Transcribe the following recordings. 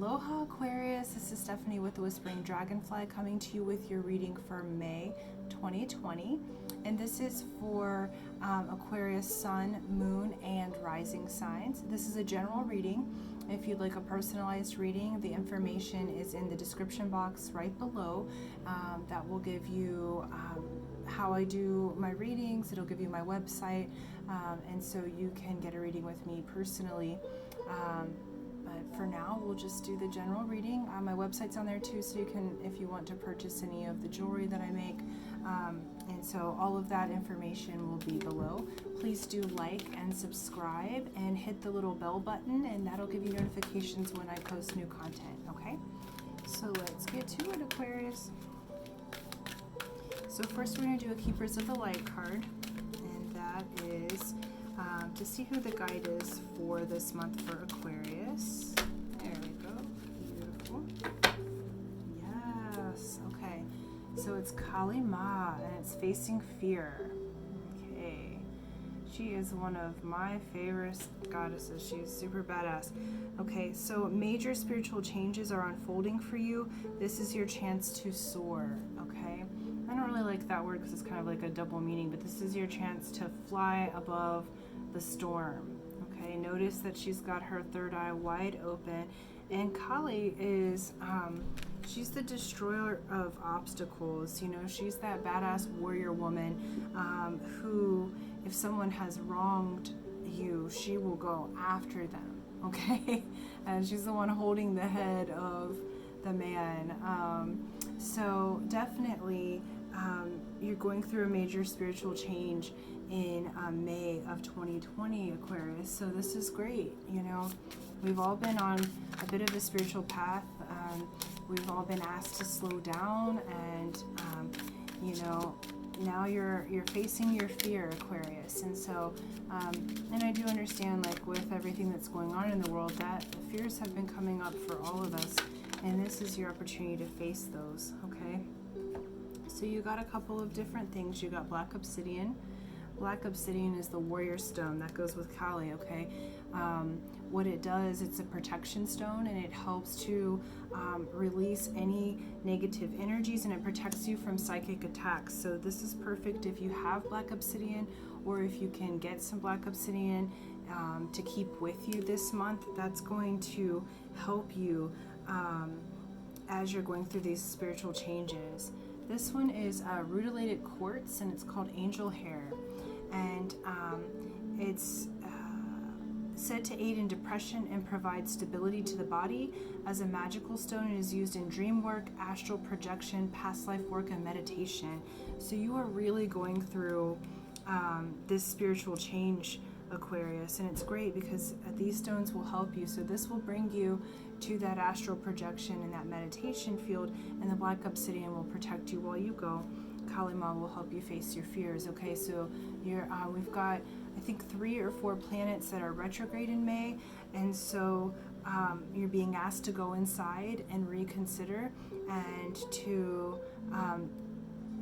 Aloha Aquarius, this is Stephanie with the Whispering Dragonfly coming to you with your reading for May 2020, and this is for Aquarius Sun, Moon, and Rising signs. This is a general reading. If you'd like a personalized reading, the information is in the description box right below. That will give you how I do my readings. It'll give you my website, and so you can get a reading with me personally. But for now, we'll just do the general reading. My website's on there too, so you can, if you want to purchase any of the jewelry that I make. And so all of that information will be below. Please do like and subscribe and hit the little bell button, and that'll give you notifications when I post new content, okay? So let's get to it, Aquarius. So first we're going to do a Keepers of the Light card, and that is to see who the guide is for this month for Aquarius. There we go. Beautiful. Yes. Okay. So it's Kali Ma, and it's facing fear. Okay. She is one of my favorite goddesses. She's super badass. Okay, so major spiritual changes are unfolding for you. This is your chance to soar, okay? I don't really like that word because it's kind of like a double meaning, but this is your chance to fly above the storm, okay? Notice that she's got her third eye wide open, and Kali is, she's the destroyer of obstacles. You know, she's that badass warrior woman who, if someone has wronged you, she will go after them, okay? And she's the one holding the head of the man. So definitely you're going through a major spiritual change in May of 2020, Aquarius. So this is great. You know, we've all been on a bit of a spiritual path. We've all been asked to slow down, and you know, now you're facing your fear, Aquarius. And so and I do understand, like, with everything that's going on in the world, that the fears have been coming up for all of us, and this is your opportunity to face those, okay? So you got a couple of different things. You got black obsidian. Black obsidian is the warrior stone that goes with Kali, okay? What it does, it's a protection stone, and it helps to release any negative energies, and it protects you from psychic attacks. So this is perfect if you have black obsidian, or if you can get some black obsidian to keep with you this month. That's going to help you as you're going through these spiritual changes. This one is rutilated quartz, and it's called angel hair, and it's said to aid in depression and provide stability to the body. As a magical stone, it is used in dream work, astral projection, past life work, and meditation. So you are really going through this spiritual change, Aquarius, and it's great because these stones will help you. So this will bring you to that astral projection and that meditation field, and the black obsidian will protect you while you go. Kali Ma will help you face your fears, okay? So we've got, I think, 3 or 4 planets that are retrograde in May, and so you're being asked to go inside and reconsider, and to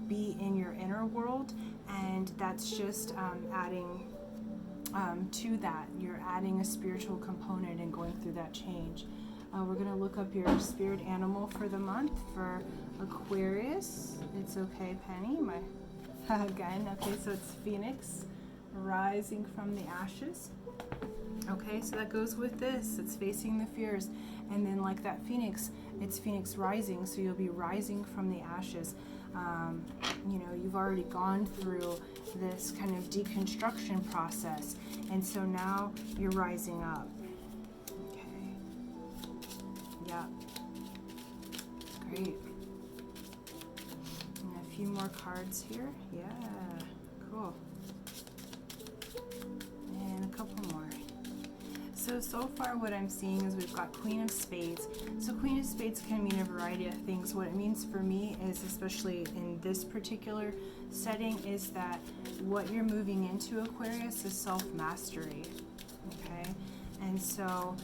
be in your inner world, and that's just adding to that. You're adding a spiritual component and going through that change. We're going to look up your spirit animal for the month for Aquarius. It's okay, Penny. Again, okay, so it's Phoenix rising from the ashes. Okay, so that goes with this. It's facing the fears. And then, like that Phoenix, it's Phoenix rising, so you'll be rising from the ashes. You know, you've already gone through this kind of deconstruction process, and so now you're rising up. Okay. Yeah. Great. And a few more cards here. Yeah. Cool. And a couple more. So far what I'm seeing is we've got Queen of Spades. So Queen of Spades can mean a variety of things. What it means for me is, especially in this particular setting, is that what you're moving into, Aquarius, is self-mastery, okay? And so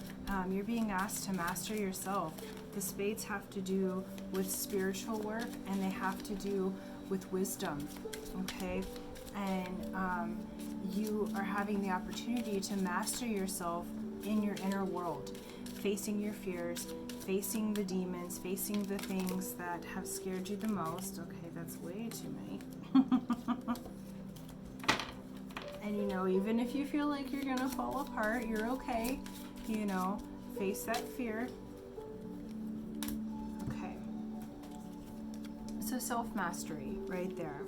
you're being asked to master yourself. The spades have to do with spiritual work, and they have to do with wisdom, okay? And you are having the opportunity to master yourself in your inner world. facing your fears, facing the demons, facing the things that have scared you the most. Okay, that's way too many. And you know, even if you feel like you're gonna fall apart, you're okay. You know, face that fear. Okay. So self-mastery, right there.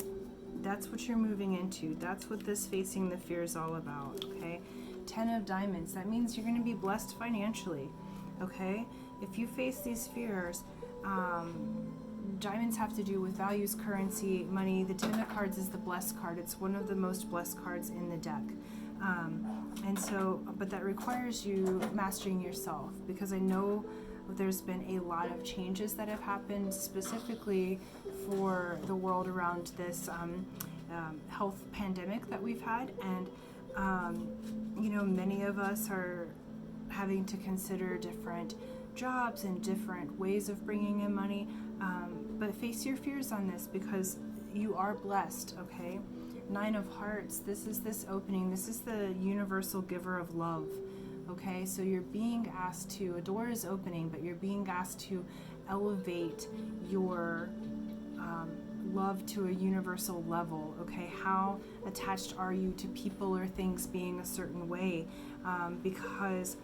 That's what you're moving into. That's what this facing the fear is all about, okay? 10 of Diamonds. That means you're gonna be blessed financially, okay? If you face these fears, diamonds have to do with values, currency, money. The 10 of Cards is the blessed card. It's one of the most blessed cards in the deck. And so, but that requires you mastering yourself, because I know there's been a lot of changes that have happened specifically for the world around this health pandemic that we've had. And, you know, many of us are having to consider different jobs and different ways of bringing in money. But face your fears on this, because you are blessed, okay? 9 of Hearts, this is this opening. This is the universal giver of love, okay? So you're being asked to, a door is opening, but you're being asked to elevate your love to a universal level, okay? How attached are you to people or things being a certain way? Because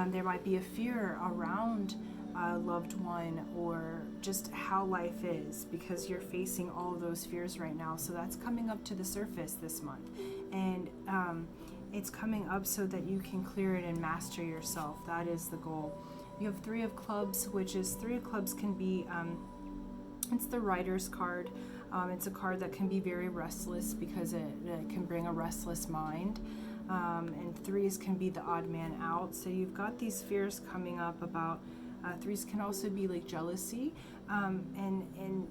there might be a fear around a loved one, or just how life is, because you're facing all of those fears right now. So that's coming up to the surface this month, and it's coming up so that you can clear it and master yourself. That is the goal. You have 3 of Clubs, which is 3 of Clubs can be it's the Rider's card. It's a card that can be very restless, because it can bring a restless mind. And 3s can be the odd man out. So you've got these fears coming up about 3s can also be like jealousy, and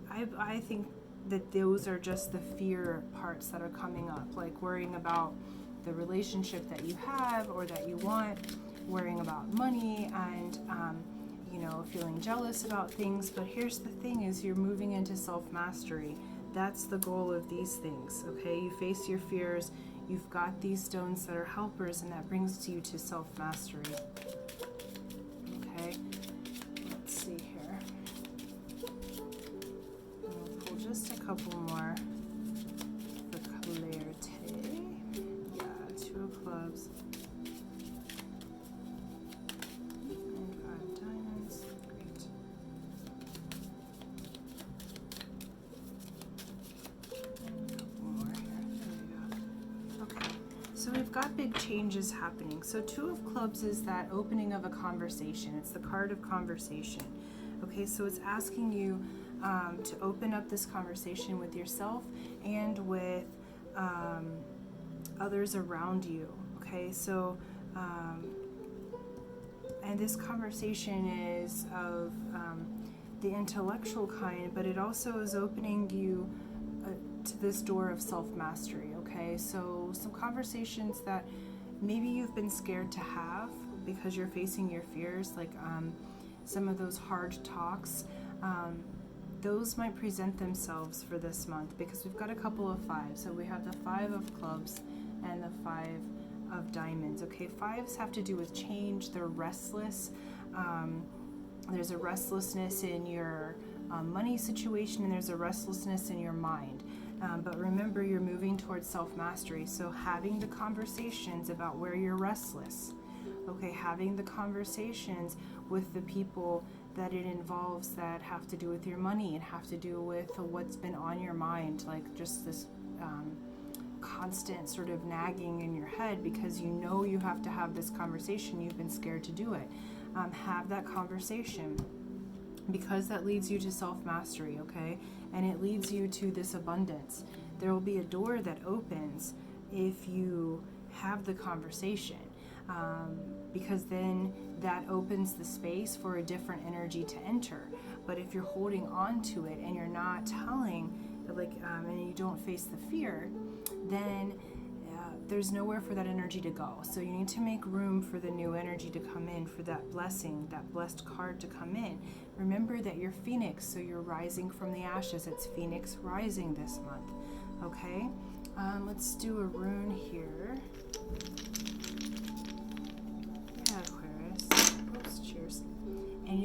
I think that those are just the fear parts that are coming up, like worrying about the relationship that you have or that you want, worrying about money, and you know, feeling jealous about things. But here's the thing, is you're moving into self-mastery. That's the goal of these things, okay? You face your fears. You've got these stones that are helpers, and that brings you to self-mastery. Okay, let's see here. I'll pull just a couple more for clarity. Yeah, 2 of Clubs. And 5 Diamonds. Great. So we've got big changes happening. So 2 of Clubs is that opening of a conversation. It's the card of conversation. Okay, so it's asking you to open up this conversation with yourself and with others around you. Okay, so and this conversation is of the intellectual kind, but it also is opening you to this door of self-mastery. Okay, so some conversations that maybe you've been scared to have because you're facing your fears, like some of those hard talks, those might present themselves for this month, because we've got a couple of 5s. So we have the 5 of Clubs and the 5 of Diamonds. Okay, 5s have to do with change. They're restless. There's a restlessness in your money situation, and there's a restlessness in your mind. But remember, you're moving towards self-mastery. So having the conversations about where you're restless, okay, having the conversations with the people that it involves that have to do with your money and have to do with what's been on your mind, like just this constant sort of nagging in your head, because you know you have to have this conversation. You've been scared to do it. Have that conversation, because that leads you to self-mastery, okay? And it leads you to this abundance. There will be a door that opens if you have the conversation, because then that opens the space for a different energy to enter. But if you're holding on to it and you're not telling, like, and you don't face the fear, then there's nowhere for that energy to go. So you need to make room for the new energy to come in, for that blessing, that blessed card to come in. Remember that you're Phoenix, so you're rising from the ashes. It's Phoenix rising this month, okay? Let's do a rune here.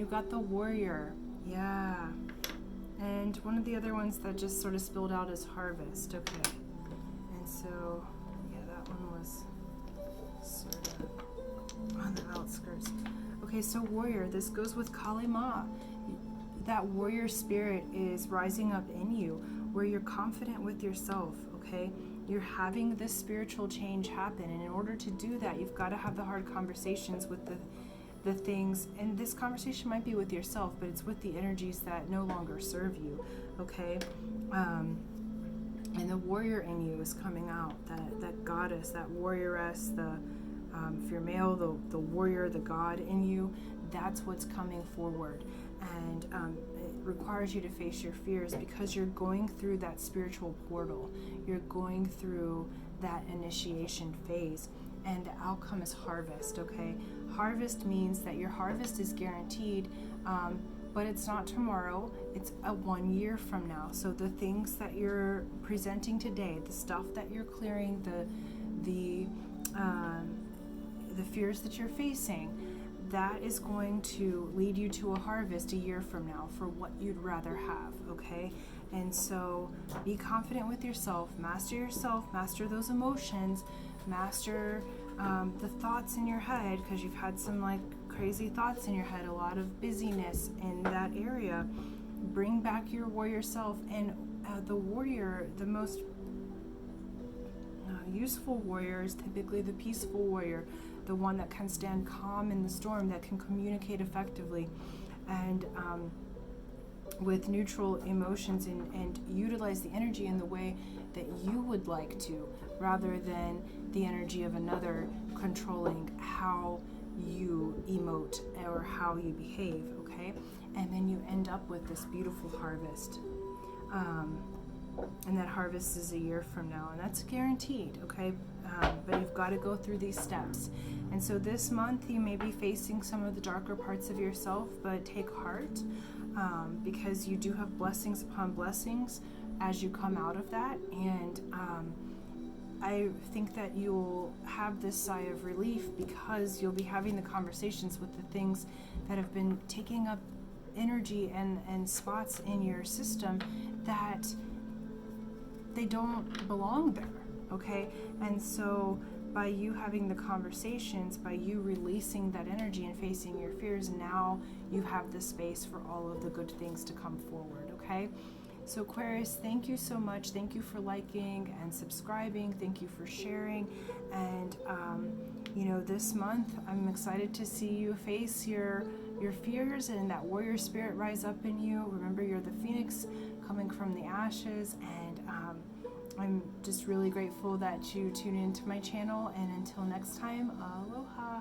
you got the Warrior. Yeah. And one of the other ones that just sort of spilled out is Harvest. Okay. And so, yeah, that one was sort of on the outskirts. Okay, so Warrior, this goes with Kali Ma. That warrior spirit is rising up in you, where you're confident with yourself, okay? You're having this spiritual change happen, and in order to do that, you've got to have the hard conversations with the things, and this conversation might be with yourself, but it's with the energies that no longer serve you, okay? And the warrior in you is coming out, that goddess, that warrioress, if you're male, the warrior, the god in you, that's what's coming forward. And it requires you to face your fears because you're going through that spiritual portal. You're going through that initiation phase. And the outcome is harvest, okay? Harvest means that your harvest is guaranteed, but it's not tomorrow. It's 1 year from now. So the things that you're presenting today, the stuff that you're clearing, the fears that you're facing, that is going to lead you to a harvest a year from now for what you'd rather have, okay? And so be confident with yourself, master those emotions, master the thoughts in your head, because you've had some like crazy thoughts in your head, a lot of busyness in that area. Bring back your warrior self, and the warrior, the most useful warrior is typically the peaceful warrior, the one that can stand calm in the storm, that can communicate effectively and with neutral emotions, and utilize the energy in the way that you would like to, rather than the energy of another controlling how you emote or how you behave, okay? And then you end up with this beautiful harvest. And that harvest is a year from now, and that's guaranteed, okay? But you've got to go through these steps. And so this month you may be facing some of the darker parts of yourself, but take heart, because you do have blessings upon blessings as you come out of that. And I think that you'll have this sigh of relief because you'll be having the conversations with the things that have been taking up energy and spots in your system that they don't belong there, okay? And so by you having the conversations, by you releasing that energy and facing your fears, now you have the space for all of the good things to come forward, okay? So Aquarius, thank you so much. Thank you for liking and subscribing. Thank you for sharing. And, this month, I'm excited to see you face your fears and that warrior spirit rise up in you. Remember, you're the phoenix coming from the ashes, and I'm just really grateful that you tune into my channel. And until next time, aloha.